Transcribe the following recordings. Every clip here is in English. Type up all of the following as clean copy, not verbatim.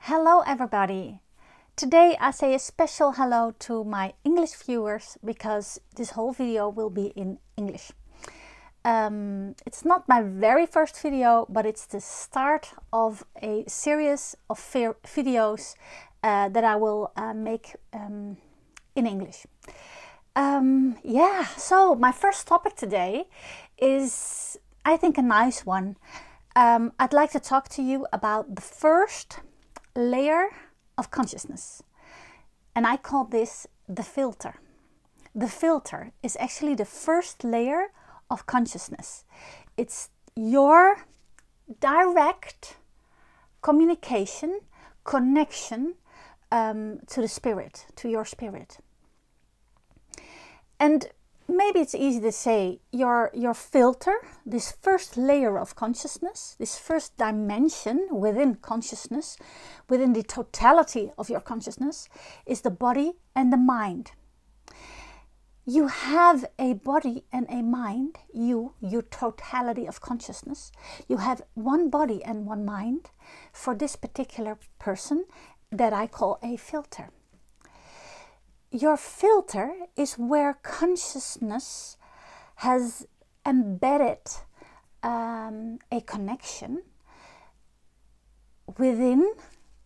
Hello everybody! Today I say a special hello to my English viewers because this whole video will be in English. It's not my very first video, but it's the start of a series of videos that I will make in English. So my first topic today is, I think, a nice one. I'd like to talk to you about the first layer of consciousness, and I call this the filter. The filter is actually the first layer of consciousness. It's your direct communication, connection to the spirit, to your spirit. And maybe it's easy to say your filter, this first layer of consciousness, this first dimension within consciousness, within the totality of your consciousness, is the body and the mind. You have a body and a mind, your totality of consciousness. You have one body and one mind for this particular person that I call a filter. Your filter is where consciousness has embedded a connection within,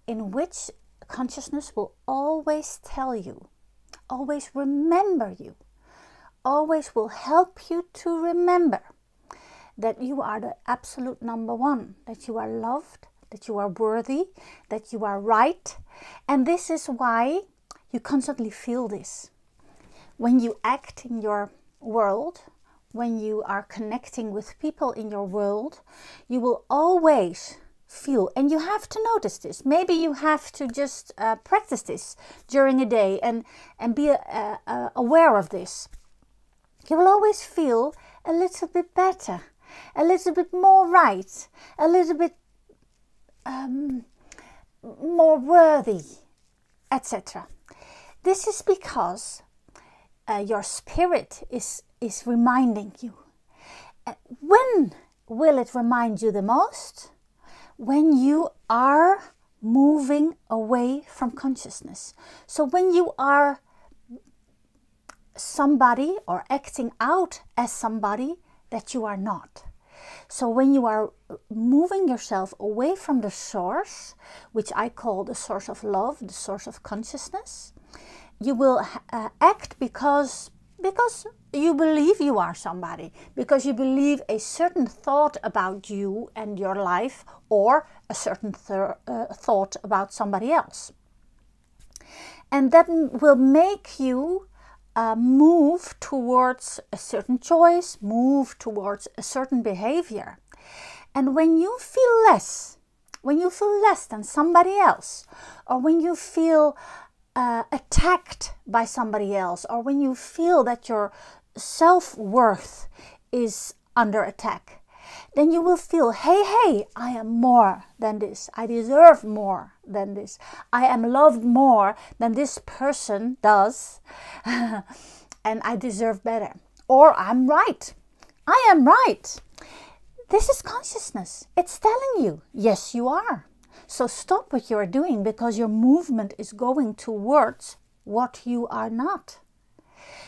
in which consciousness will always tell you, always remember you, always will help you to remember that you are the absolute number one, that you are loved, that you are worthy, that you are right. And this is why you constantly feel this. When you act in your world, when you are connecting with people in your world, you will always feel, and you have to notice this. Maybe you have to just practice this during a day and be aware of this. You will always feel a little bit better, a little bit more right, a little bit more worthy, etc. This is because your spirit is reminding you. When will it remind you the most? When you are moving away from consciousness. So when you are somebody or acting out as somebody that you are not. So when you are moving yourself away from the source, which I call the source of love, the source of consciousness, you will act because you believe you are somebody, because you believe a certain thought about you and your life, or a certain thought about somebody else. And that will make you move towards a certain choice, move towards a certain behavior. And when you feel less than somebody else, or when you feel attacked by somebody else, or when you feel that your self-worth is under attack, then you will feel, hey, I am more than this. I deserve more than this. I am loved more than this person does. And I deserve better. Or I'm right. I am right. This is consciousness. It's telling you, yes, you are. So stop what you are doing, because your movement is going towards what you are not.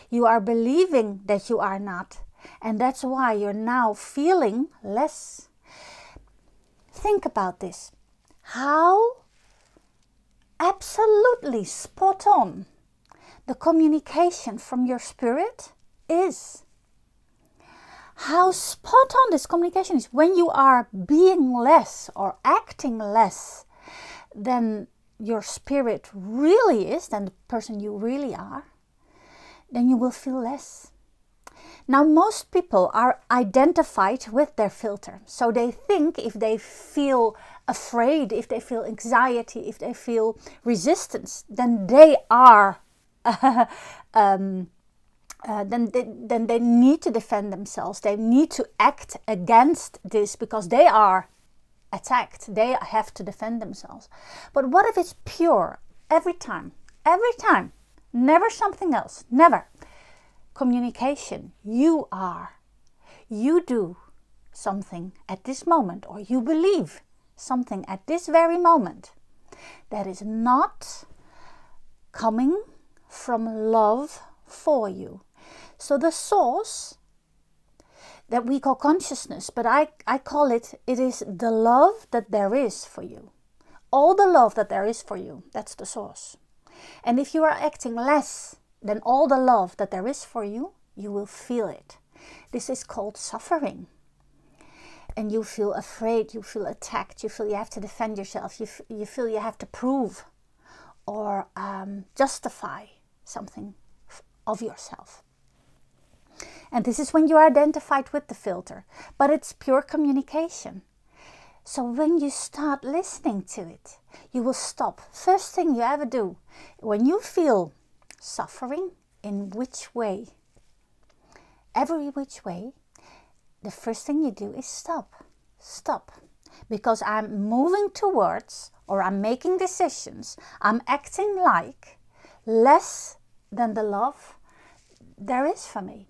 You are believing that you are not. And that's why you're now feeling less. Think about this. How absolutely spot on the communication from your spirit is. How spot on this communication is. When you are being less or acting less than your spirit really is, than the person you really are, then you will feel less. Now, most people are identified with their filter. So they think if they feel afraid, if they feel anxiety, if they feel resistance, then they are then they need to defend themselves. They need to act against this because they are attacked. They have to defend themselves. But what if it's pure every time, never something else, never. Communication. You do something at this moment, or you believe something at this very moment that is not coming from love for you. So the source that we call consciousness, but I call it is the love that there is for you. All the love that there is for you, that's the source. And if you are acting less than all the love that there is for you, you will feel it. This is called suffering. And you feel afraid, you feel attacked, you feel you have to defend yourself, you feel you have to prove or justify something of yourself. And this is when you are identified with the filter, but it's pure communication. So when you start listening to it, you will stop. First thing you ever do, when you feel suffering, in which way, every which way, the first thing you do is stop. Stop. Because I'm moving towards, or I'm making decisions, I'm acting like less than the love there is for me.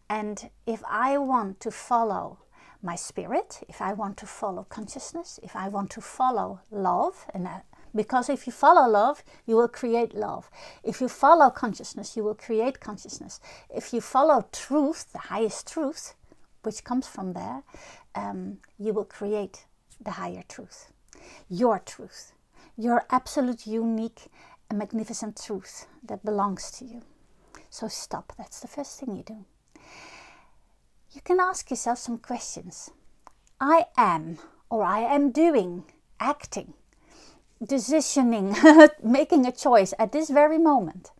And if I want to follow my spirit, if I want to follow consciousness, if I want to follow love, and because if you follow love, you will create love. If you follow consciousness, you will create consciousness. If you follow truth, the highest truth, which comes from there, you will create the higher truth. Your truth. Your absolute, unique, and magnificent truth that belongs to you. So stop. That's the first thing you do. You can ask yourself some questions. I am, or I am doing, acting, decisioning, making a choice at this very moment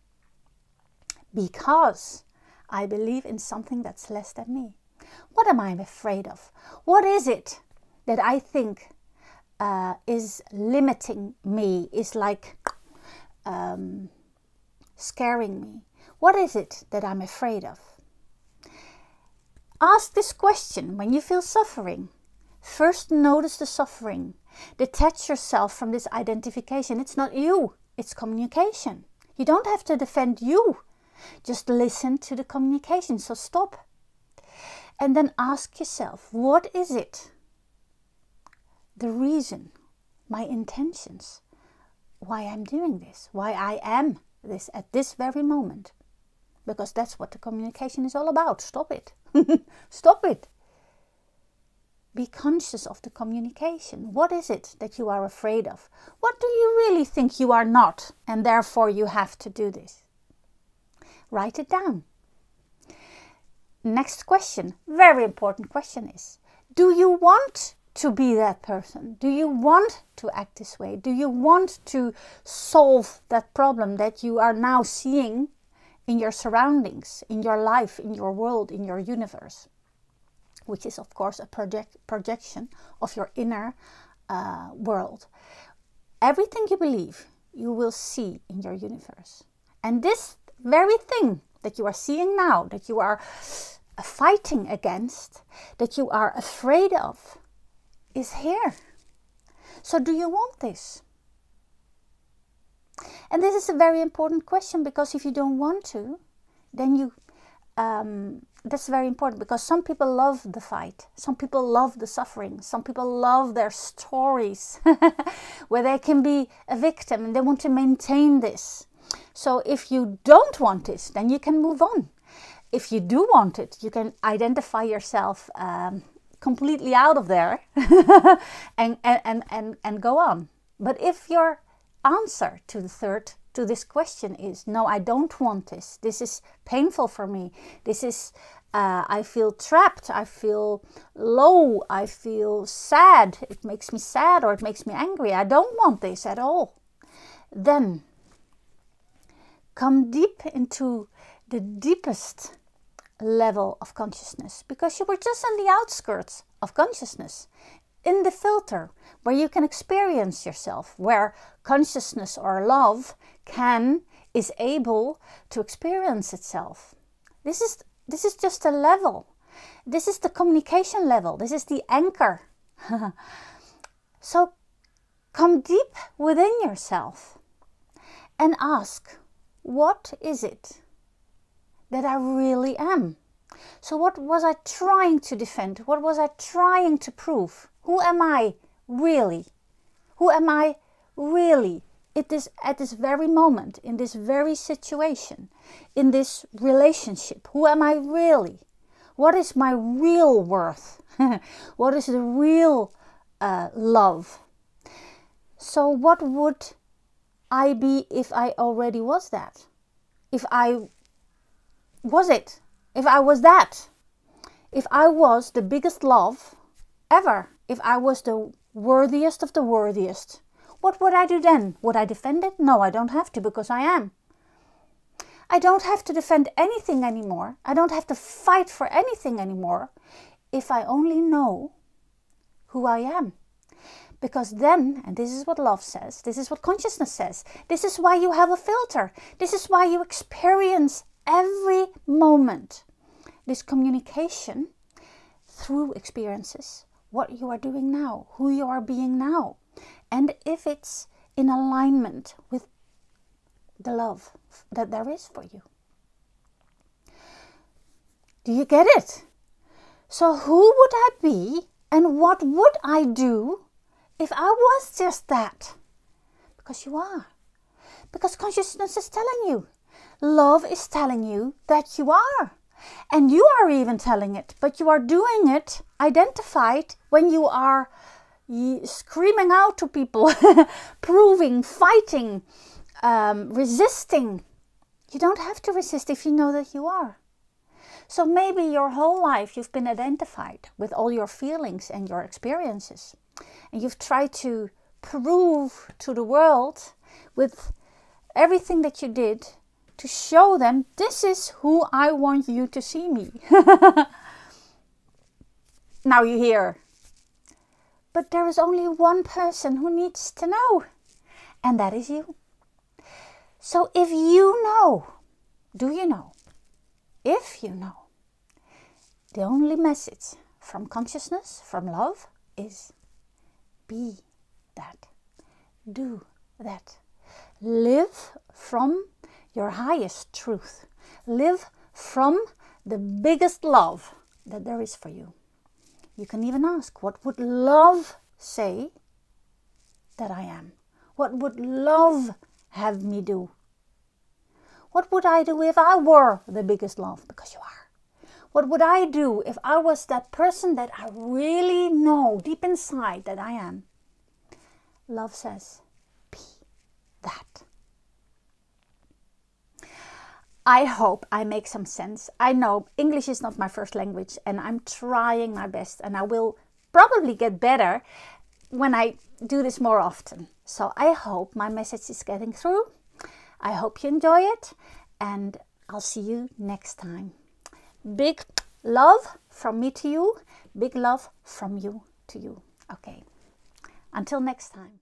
because I believe in something that's less than me. What am I afraid of? What is it that I think is limiting me, is like scaring me? What is it that I'm afraid of? Ask this question when you feel suffering. First, notice the suffering. Detach yourself from this identification. It's not you, it's communication. You don't have to defend you. Just listen to the communication. So stop. And then ask yourself, what is it? The reason, my intentions, why I'm doing this, why I am this at this very moment. Because that's what the communication is all about. Stop it. Stop it. Be conscious of the communication. What is it that you are afraid of? What do you really think you are not, and therefore you have to do this? Write it down. Next question, very important question is, do you want to be that person? Do you want to act this way? Do you want to solve that problem that you are now seeing in your surroundings, in your life, in your world, in your universe? Which is, of course, a projection of your inner world. Everything you believe, you will see in your universe. And this very thing that you are seeing now, that you are fighting against, that you are afraid of, is here. So do you want this? And this is a very important question, because if you don't want to, then you... that's very important, because some people love the fight. Some people love the suffering. Some people love their stories where they can be a victim and they want to maintain this. So if you don't want this, then you can move on. If you do want it, you can identify yourself completely out of there and go on. But if your answer to this question is, no, I don't want this. This is painful for me. This is, I feel trapped. I feel low. I feel sad. It makes me sad, or it makes me angry. I don't want this at all. Then come deep into the deepest level of consciousness, because you were just on the outskirts of consciousness, in the filter where you can experience yourself, where consciousness or love is able to experience itself. This is just a level. This is the communication level. This is the anchor. So come deep within yourself and ask, what is it that I really am? So what was I trying to defend? What was I trying to prove? Who am I really? Who am I really at this very moment, in this very situation, in this relationship? Who am I really? What is my real worth? What is the real love? So what would I be if I already was that? If I was it? If I was that? If I was the biggest love ever? If I was the worthiest of the worthiest? What would I do then? Would I defend it? No, I don't have to, because I am. I don't have to defend anything anymore. I don't have to fight for anything anymore if I only know who I am. Because then, and this is what love says, this is what consciousness says, this is why you have a filter. This is why you experience every moment this communication through experiences, what you are doing now, who you are being now, and if it's in alignment with the love that there is for you. Do you get it? So who would I be and what would I do if I was just that? Because you are. Because consciousness is telling you. Love is telling you that you are. And you are even telling it, but you are doing it identified when you are screaming out to people, proving, fighting, resisting. You don't have to resist if you know that you are. So maybe your whole life you've been identified with all your feelings and your experiences. And you've tried to prove to the world with everything that you did to show them, this is who I want you to see me. Now you're here. But there is only one person who needs to know, and that is you. So if you know, do you know? If you know, the only message from consciousness, from love, is be that. Do that. Live from your highest truth. Live from the biggest love that there is for you. You can even ask, what would love say that I am? What would love have me do? What would I do if I were the biggest love? Because you are. What would I do if I was that person that I really know deep inside that I am? Love says, be that. I hope I make some sense. I know English is not my first language and I'm trying my best, and I will probably get better when I do this more often. So I hope my message is getting through. I hope you enjoy it, and I'll see you next time. Big love from me to you. Big love from you to you. Okay. Until next time.